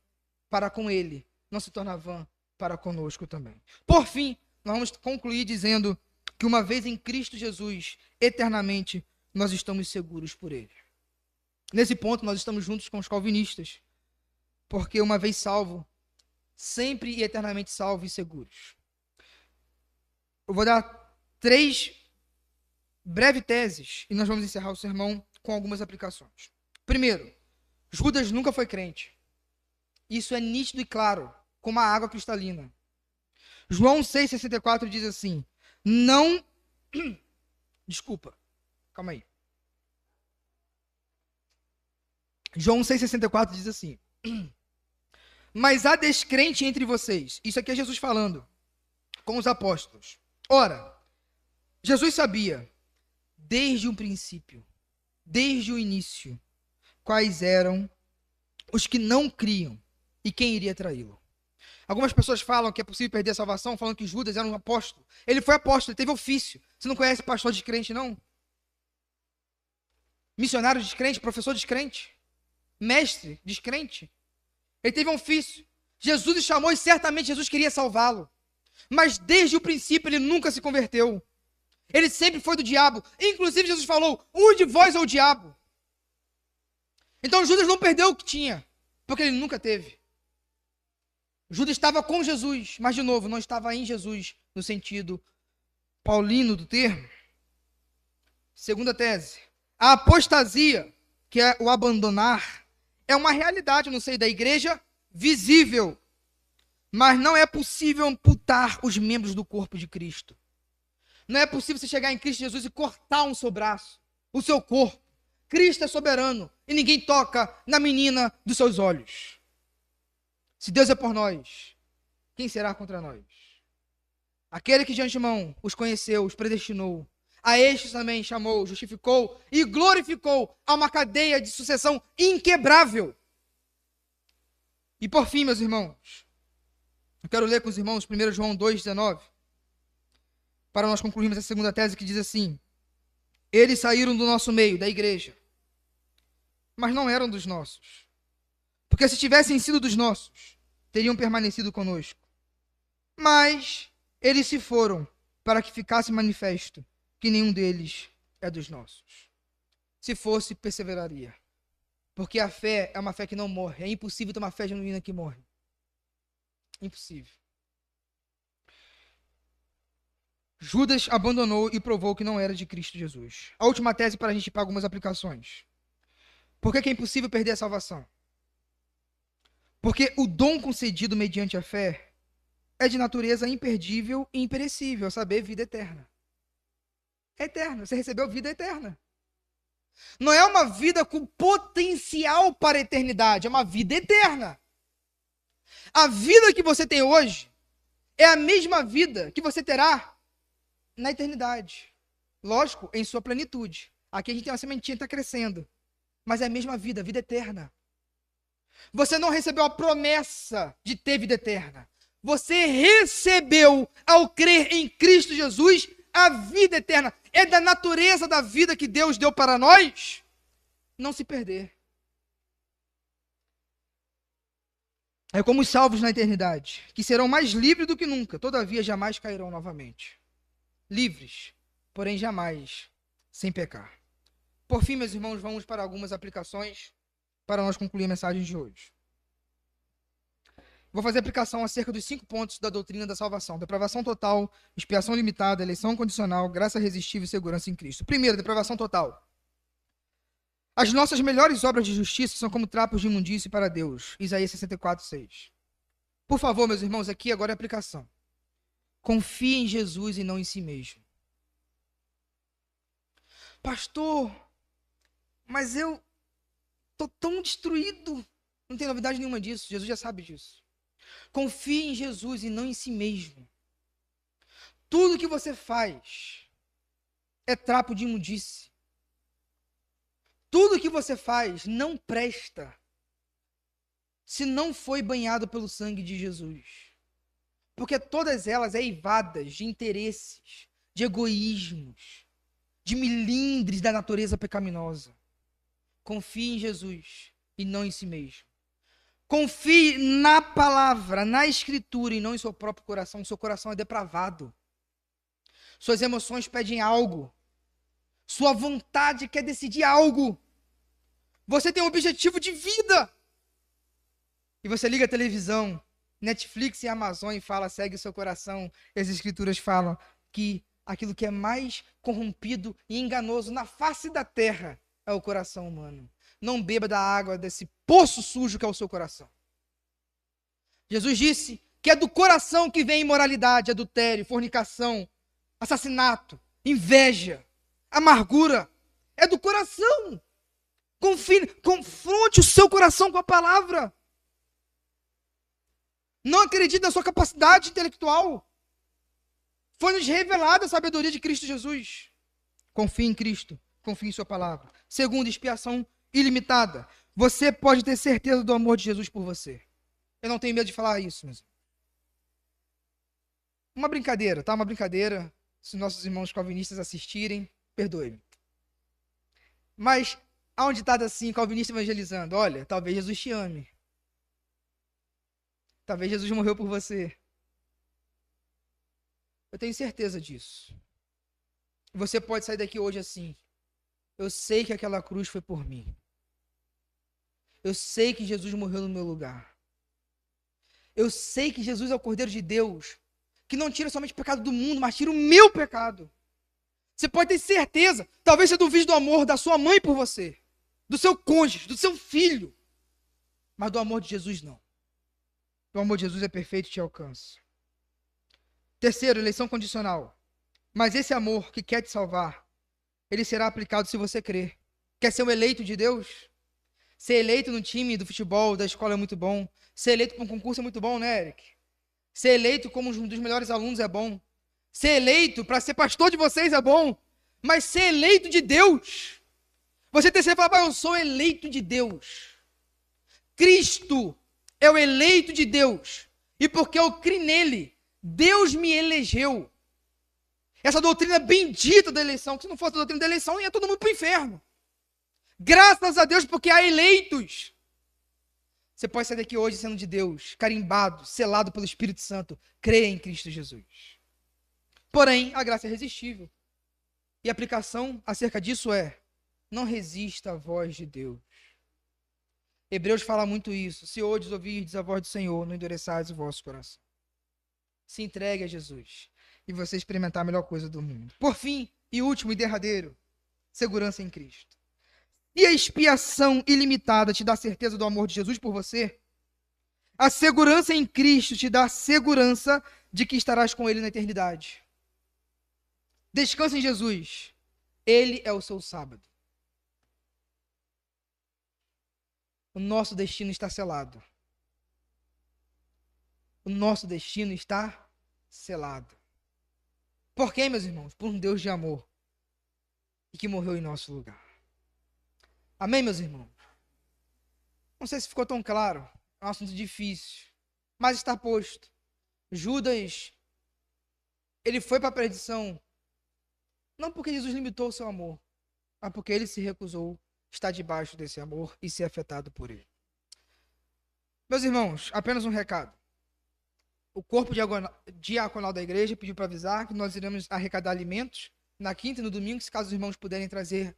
para com ele, não se torna vã para conosco também. Por fim, nós vamos concluir dizendo que uma vez em Cristo Jesus, eternamente, nós estamos seguros por ele. Nesse ponto, nós estamos juntos com os calvinistas, porque uma vez salvo, sempre e eternamente salvos e seguros. Eu vou dar 3 breves teses e nós vamos encerrar o sermão com algumas aplicações. Primeiro, Judas nunca foi crente. Isso é nítido e claro, como a água cristalina. João 6,64 diz assim, não... Desculpa, calma aí. João 6,64 diz assim, mas há descrente entre vocês. Isso aqui é Jesus falando com os apóstolos. Ora, Jesus sabia, desde o princípio, desde o início, quais eram os que não criam e quem iria traí-lo. Algumas pessoas falam que é possível perder a salvação, falando que Judas era um apóstolo. Ele foi apóstolo, ele teve ofício. Você não conhece pastor descrente, não? Missionário descrente, professor descrente, mestre descrente. Ele teve um ofício. Jesus o chamou e certamente Jesus queria salvá-lo. Mas desde o princípio ele nunca se converteu. Ele sempre foi do diabo. Inclusive Jesus falou, um de vós é o diabo. Então Judas não perdeu o que tinha, porque ele nunca teve. Judas estava com Jesus, mas de novo, não estava em Jesus, no sentido paulino do termo. Segunda tese. A apostasia, que é o abandonar, é uma realidade no seio da igreja visível, mas não é possível amputar os membros do corpo de Cristo. Não é possível você chegar em Cristo Jesus e cortar um seu braço, o seu corpo. Cristo é soberano e ninguém toca na menina dos seus olhos. Se Deus é por nós, quem será contra nós? Aquele que de antemão os conheceu, os predestinou, a estes também chamou, justificou e glorificou a uma cadeia de sucessão inquebrável. E por fim, meus irmãos, eu quero ler com os irmãos 1 João 2,19, para nós concluirmos a segunda tese, que diz assim, eles saíram do nosso meio, da igreja, mas não eram dos nossos. Porque se tivessem sido dos nossos, teriam permanecido conosco. Mas eles se foram para que ficasse manifesto que nenhum deles é dos nossos. Se fosse, perseveraria. Porque a fé é uma fé que não morre. É impossível ter uma fé genuína que morre. Impossível. Judas abandonou e provou que não era de Cristo Jesus. A última tese para a gente ir para algumas aplicações. Por que é impossível perder a salvação? Porque o dom concedido mediante a fé é de natureza imperdível e imperecível, a saber, vida eterna. É eterna, você recebeu vida eterna. Não é uma vida com potencial para a eternidade, é uma vida eterna. A vida que você tem hoje é a mesma vida que você terá na eternidade. Lógico, em sua plenitude. Aqui a gente tem uma sementinha que está crescendo. Mas é a mesma vida, vida eterna. Você não recebeu a promessa de ter vida eterna. Você recebeu, ao crer em Cristo Jesus, a vida eterna. É da natureza da vida que Deus deu para nós não se perder. É como os salvos na eternidade, que serão mais livres do que nunca, todavia jamais cairão novamente. Livres, porém jamais sem pecar. Por fim, meus irmãos, vamos para algumas aplicações para nós concluir a mensagem de hoje. Vou fazer aplicação acerca dos 5 pontos da doutrina da salvação. Depravação total, expiação limitada, eleição condicional, graça irresistível e segurança em Cristo. Primeiro, depravação total. As nossas melhores obras de justiça são como trapos de imundície para Deus. Isaías 64:6. Por favor, meus irmãos, aqui agora é aplicação. Confie em Jesus e não em si mesmo. Pastor, mas eu estou tão destruído. Não tem novidade nenhuma disso. Jesus já sabe disso. Confie em Jesus e não em si mesmo. Tudo que você faz é trapo de imundície. Tudo que você faz não presta se não foi banhado pelo sangue de Jesus. Porque todas elas eivadas de interesses, de egoísmos, de milindres da natureza pecaminosa. Confie em Jesus e não em si mesmo. Confie na palavra, na escritura e não em seu próprio coração. Seu coração é depravado. Suas emoções pedem algo. Sua vontade quer decidir algo. Você tem um objetivo de vida. E você liga a televisão, Netflix e Amazon e fala, segue o seu coração. E as escrituras falam que aquilo que é mais corrompido e enganoso na face da terra é o coração humano. Não beba da água desse poço sujo que é o seu coração. Jesus disse que é do coração que vem imoralidade, adultério, fornicação, assassinato, inveja, amargura. É do coração. Confronte o seu coração com a palavra. Não acredite na sua capacidade intelectual. Foi-nos revelada a sabedoria de Cristo Jesus. Confie em Cristo. Confie em sua palavra. Segundo, expiação ilimitada. Você pode ter certeza do amor de Jesus por você. Eu não tenho medo de falar isso, mas uma brincadeira, tá? Uma brincadeira. Se nossos irmãos calvinistas assistirem, perdoe-me. Mas há um ditado assim, calvinista evangelizando. Olha, talvez Jesus te ame. Talvez Jesus morreu por você. Eu tenho certeza disso. Você pode sair daqui hoje assim. Eu sei que aquela cruz foi por mim. Eu sei que Jesus morreu no meu lugar. Eu sei que Jesus é o Cordeiro de Deus, que não tira somente o pecado do mundo, mas tira o meu pecado. Você pode ter certeza. Talvez você duvide do amor da sua mãe por você, do seu cônjuge, do seu filho. Mas do amor de Jesus, não. O amor de Jesus é perfeito e te alcança. Terceiro, eleição condicional. Mas esse amor que quer te salvar, ele será aplicado se você crer. Quer ser um eleito de Deus? Ser eleito no time do futebol, da escola é muito bom. Ser eleito para um concurso é muito bom, né, Eric? Ser eleito como um dos melhores alunos é bom. Ser eleito para ser pastor de vocês é bom. Mas ser eleito de Deus, você tem que falar, eu sou eleito de Deus. Cristo é o eleito de Deus. E porque eu criei nele, Deus me elegeu. Essa doutrina bendita da eleição, que se não fosse a doutrina da eleição, ia todo mundo para o inferno. Graças a Deus, porque há eleitos. Você pode sair daqui hoje sendo de Deus, carimbado, selado pelo Espírito Santo. Creia em Cristo Jesus. Porém, a graça é irresistível. E a aplicação acerca disso é: não resista à voz de Deus. Hebreus fala muito isso. Se hoje ouvirdes a voz do Senhor, não endureçais o vosso coração. Se entregue a Jesus e você experimentar a melhor coisa do mundo. Por fim, e último e derradeiro, segurança em Cristo. E a expiação ilimitada te dá certeza do amor de Jesus por você? A segurança em Cristo te dá a segurança de que estarás com Ele na eternidade. Descansa em Jesus. Ele é o seu sábado. O nosso destino está selado. O nosso destino está selado. Por quê, meus irmãos? Por um Deus de amor e que morreu em nosso lugar. Amém, meus irmãos? Não sei se ficou tão claro. É um assunto difícil, mas está posto. Judas, ele foi para a perdição não porque Jesus limitou o seu amor, mas porque ele se recusou estar debaixo desse amor e ser afetado por ele. Meus irmãos, apenas um recado. O corpo diaconal da igreja pediu para avisar que nós iremos arrecadar alimentos na quinta e no domingo, se caso os irmãos puderem trazer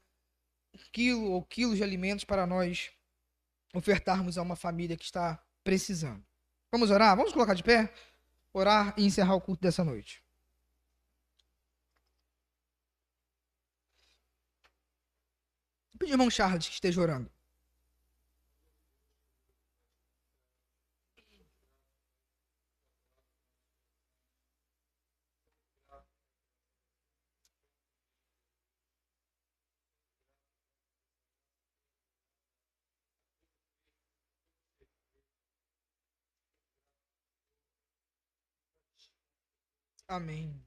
1 ou quilos de alimentos para nós ofertarmos a uma família que está precisando. Vamos orar? Vamos colocar de pé? Orar e encerrar o culto dessa noite. Pedir ao irmão Charles que esteja orando. Amém.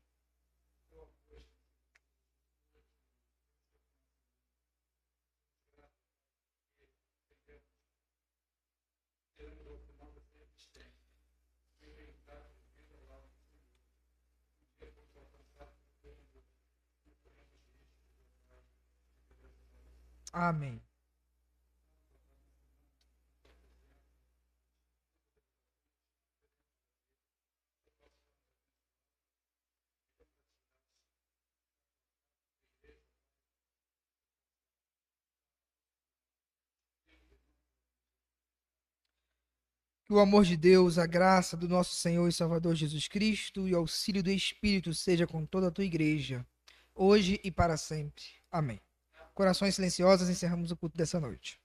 Amém. Que Que o amor de Deus, a graça do nosso Senhor e Salvador Jesus Cristo e o auxílio do Espírito seja com toda a tua igreja, hoje e para sempre. Amém. Corações silenciosos, encerramos o culto dessa noite.